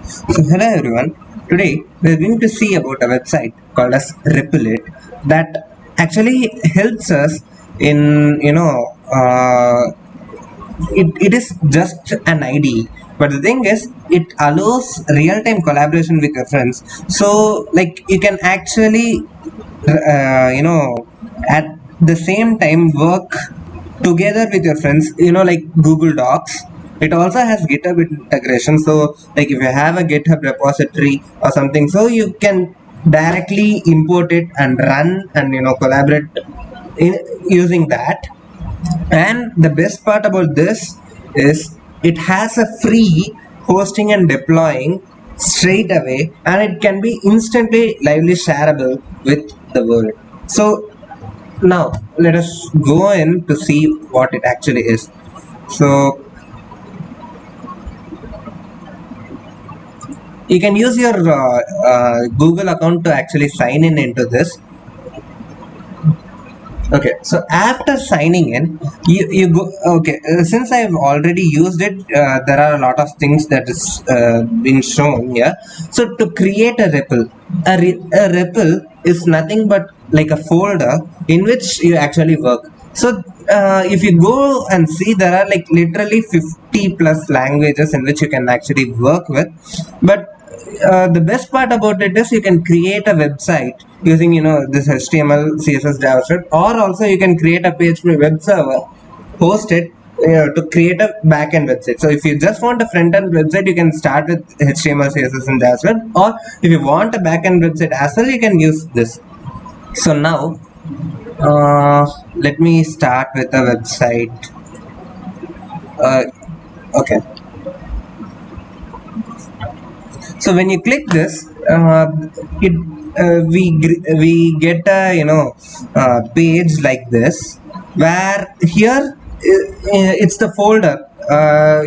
So hello everyone. Today we are going to see about a website called as Ripple that actually helps us in it is just an ID, but the thing is it allows real-time collaboration with your friends. So like you can actually at the same time work together with your friends, like Google Docs. It also has GitHub integration, so like if you have a GitHub repository or something, so you can directly import it and run and collaborate in using that. And the best part about this is it has a free hosting and deploying straight away, and it can be instantly lively shareable with the world. So now let us go in to see what it actually is. So you can use your Google account to actually sign in into this. Okay, so after signing in, you go. Okay, since I've already used it, there are a lot of things that is been shown here. So to create a REPL, a REPL is nothing but like a folder in which you actually work. So if you go and see, there are like literally 50 plus languages in which you can actually work with, but the best part about it is you can create a website using this HTML, CSS, JavaScript, or also you can create a PHP web server, host it to create a backend website. So if you just want a front end website, you can start with HTML, CSS, and JavaScript, or if you want a backend website as well, you can use this. So now let me start with a website. Okay, so when you click this, it we get a page like this, where here it's the folder.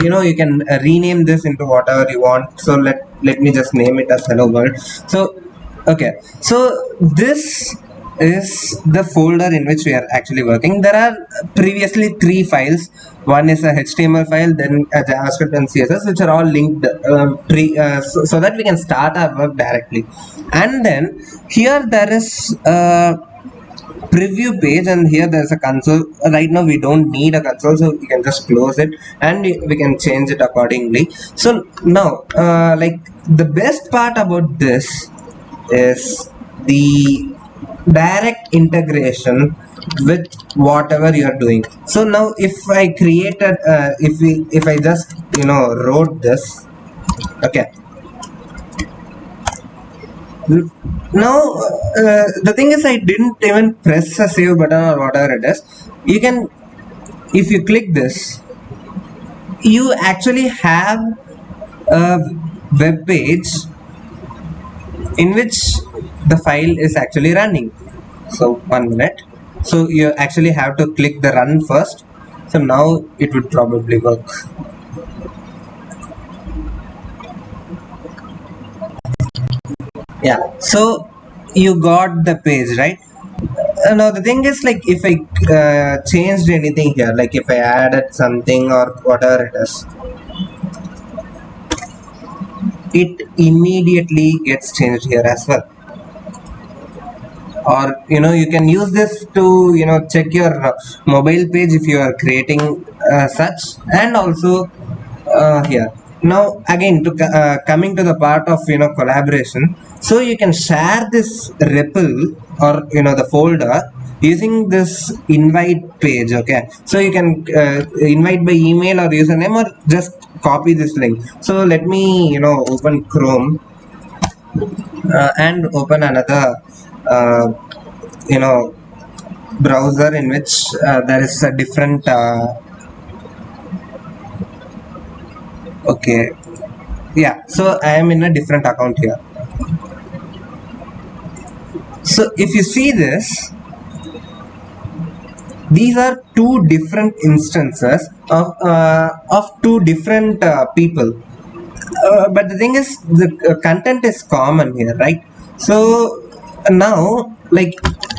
You can rename this into whatever you want. So let me just name it as hello world. So okay, so this is the folder in which we are actually working. There are previously three files. One is a HTML file, then a JavaScript and CSS, which are all linked so that we can start our work directly. And then here there is a preview page, and here there's a console. Right now we don't need a console, so we can just close it and we can change it accordingly. So now like the best part about this is the direct integration with whatever you are doing. So now if I created if I just wrote this. Okay, now the thing is I didn't even press a save button or whatever it is. You can, if you click this, you actually have a web page in which the file is actually running. So 1 minute. So you actually have to click the run first. So now it would probably work. Yeah, so you got the page, right? Now the thing is, like if I changed anything here, like if I added something or whatever it is, it immediately gets changed here as well. Or you can use this to check your mobile page if you are creating such. And also here, now again to coming to the part of collaboration. So you can share this REPL or the folder using this invite page. Okay, so you can invite by email or username, or just copy this link. So let me open Chrome and open another uh, you know browser in which there is a different okay, yeah, so I am in a different account here. So if you see this, these are two different instances of two different people, but the thing is the content is common here, right? So now like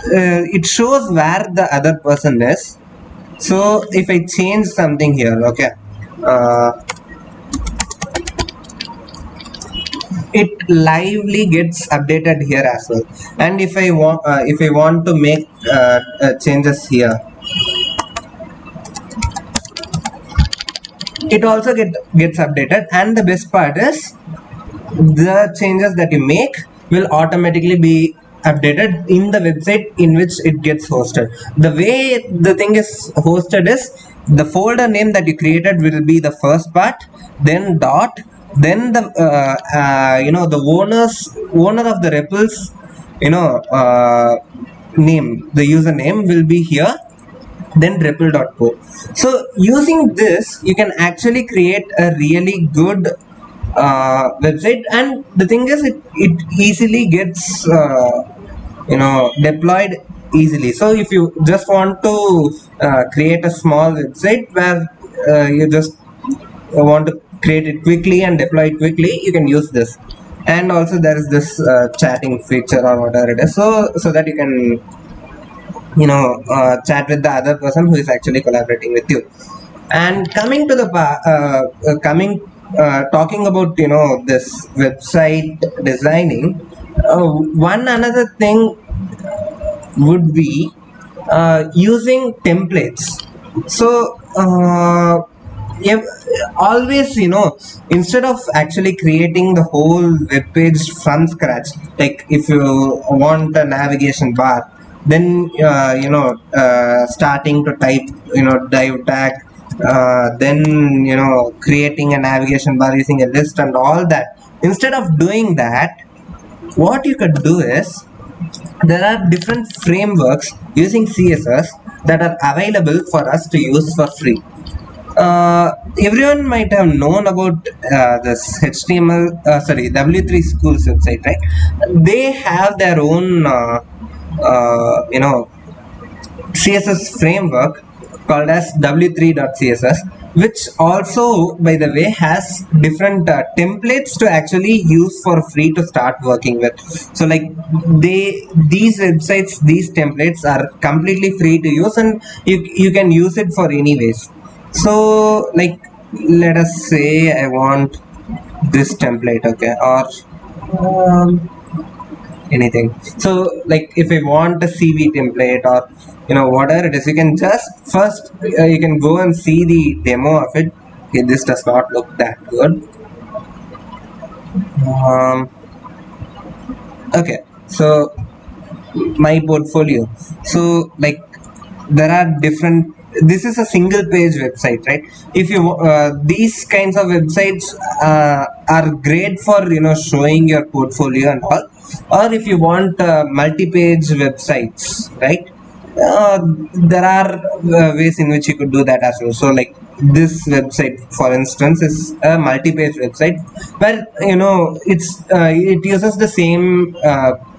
it shows where the other person is. So if I change something here, okay, uh, it lively gets updated here as well. And if I want to make changes here, it also gets updated. And the best part is the changes that you make will automatically be updated in the website in which it gets hosted. The way the thing is hosted is the folder name that you created will be the first part, then dot, then the the owner of the REPL's name, the username will be here, then REPL.co. So using this you can actually create a really good website. And the thing is, it easily gets deployed easily. So if you just want to create a small website where you just want to create it quickly and deploy it quickly, you can use this. And also there is this chatting feature or whatever it is, so that you can chat with the other person who is actually collaborating with you. And coming to the talking about this website designing, one another thing would be using templates. So yeah, always, instead of actually creating the whole web page from scratch, like if you want a navigation bar, then starting to type dive tag, then creating a navigation bar using a list and all that. Instead of doing that, what you could do is, there are different frameworks using CSS that are available for us to use for free. Everyone might have known about this W3 Schools website, right? They have their own CSS framework called as w3.css, which also, by the way, has different templates to actually use for free to start working with. So like these websites, these templates are completely free to use, and you can use it for anyways. So like, let us say I want this template, okay, or anything. So like if I want a CV template or whatever it is, you can just first you can go and see the demo of it. Okay, this does not look that good. Okay, so my portfolio. So like, there are different, this is a single page website, right? If you these kinds of websites are great for showing your portfolio and all. Or if you want multi-page websites, right? There are ways in which you could do that as well. So like, this website for instance is a multi-page website where it uses the same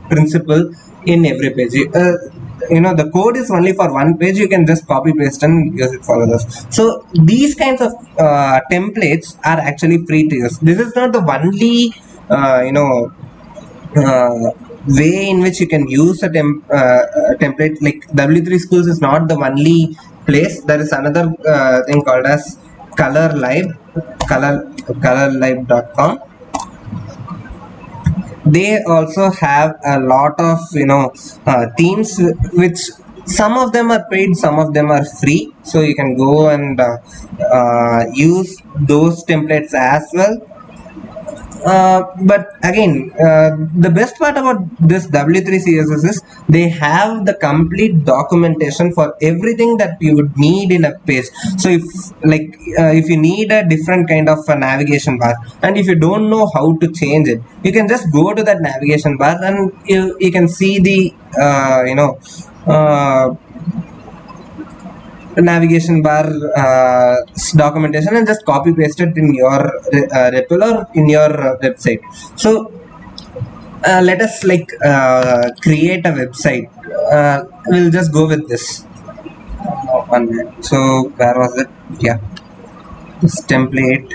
principle in every page. The code is only for one page, you can just copy paste and use it for others. So these kinds of templates are actually free to use. This is not the only way in which you can use a template. Like, W3 Schools is not the only place. There is another thing called as colorlive.com. They also have a lot of themes, which some of them are paid, some of them are free, so you can go and use those templates as well. But again, the best part about this W3 CSS is they have the complete documentation for everything that you would need in a page. So if you need a different kind of a navigation bar, and if you don't know how to change it, you can just go to that navigation bar and you can see the navigation bar documentation, and just copy paste it in your REPL or in your website. So let us create a website. We'll just go with this one minute. So where was it? Yeah, this template.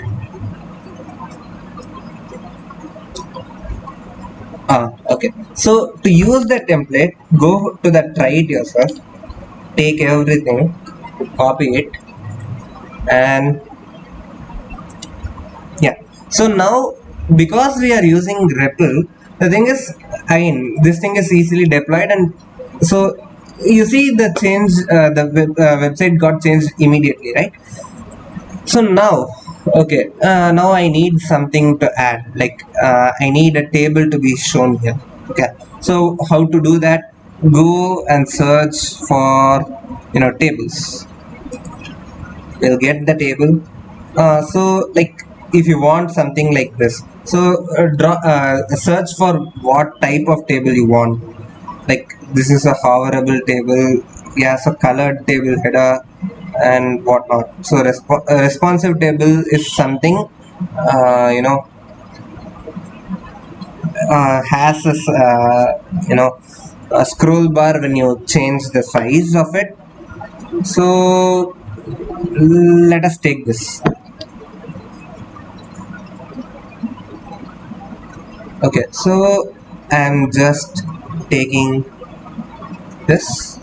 Okay, so to use the template, go to that, try it yourself, take everything, copy it, and yeah. So now because we are using REPL, the thing is, I mean, this thing is easily deployed, and so you see the change, website got changed immediately, right? So now, okay, now I need something to add, like I need a table to be shown here. Okay, so how to do that? Go and search for, tables. We'll get the table. So like, if you want something like this, so draw search for what type of table you want. Like, this is a hoverable table, yeah, so colored table header and whatnot. So responsive table is something, you know has this, a scroll bar when you change the size of it. So let us take this. Okay, so I'm just taking this,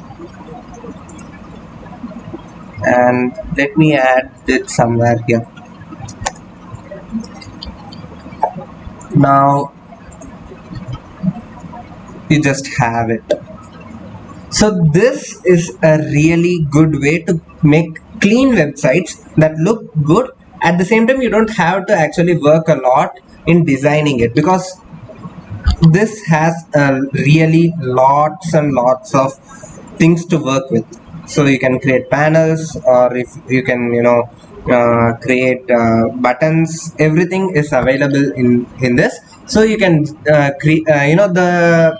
and let me add it somewhere here. Now you just have it. So this is a really good way to make clean websites that look good. At the same time, you don't have to actually work a lot in designing it, because this has really lots and lots of things to work with. So you can create panels, or if you can, create buttons. Everything is available in this. So you can create, the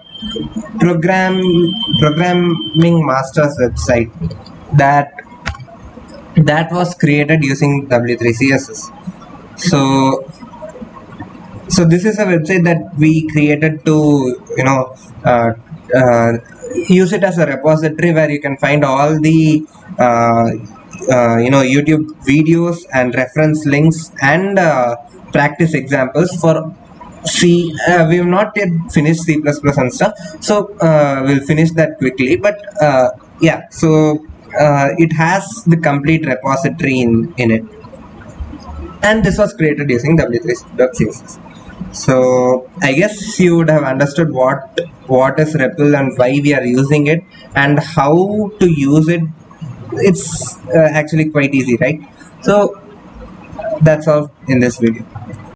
programming masters website that was created using W3 CSS. So this is a website that we created to, uh, uh, use it as a repository where you can find all the YouTube videos and reference links and practice examples for C. We have not yet finished C++ and stuff, so we'll finish that quickly. But yeah, so it has the complete repository in it, and this was created using W3.css. So I guess you would have understood what is REPL and why we are using it and how to use it. It's actually quite easy, right? So that's all in this video.